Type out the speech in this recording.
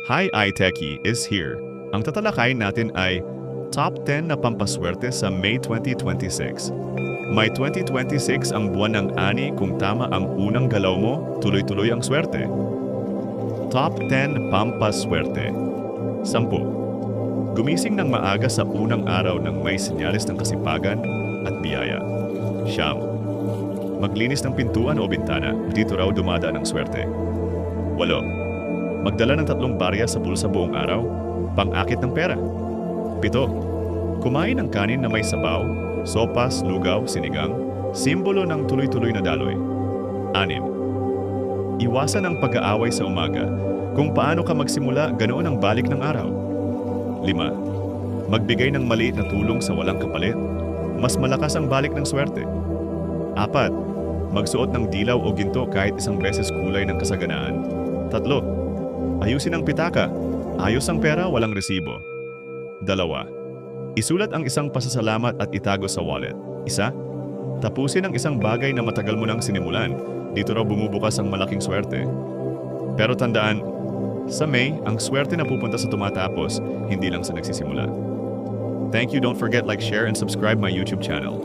Hi iTechie is here. Ang tatalakayin natin ay Top 10 na pampaswerte sa May 2026. May 2026 ang buwan ng ani kung tama ang unang galaw mo, tuloy-tuloy ang swerte. Top 10 pampaswerte. 10. Gumising ng maaga sa unang araw ng may senyales ng kasipagan at biyaya. 9. Maglinis ng pintuan o bintana, dito raw dumadaan ang swerte. 8. Magdala ng 3 barya sa bulsa buong araw, pang-akit ng pera. 7. Kumain ng kanin na may sabaw, sopas, lugaw, sinigang, simbolo ng tuloy-tuloy na daloy. 6. Iwasan ang pag-aaway sa umaga. Kung paano ka magsimula, ganoon ang balik ng araw. 5. Magbigay ng maliit na tulong sa walang kapalit. Mas malakas ang balik ng swerte. 4. Magsuot ng dilaw o ginto kahit isang beses kulay ng kasaganaan. 3. Ayusin ang pitaka. Ayos ang pera, walang resibo. 2. Isulat ang isang pasasalamat at itago sa wallet. 1. Tapusin ang isang bagay na matagal mo nang sinimulan. Dito raw bumubukas ang malaking swerte. Pero tandaan, sa May, ang swerte na pupunta sa tumatapos, hindi lang sa nagsisimula. Thank you, don't forget like, share, and subscribe my YouTube channel.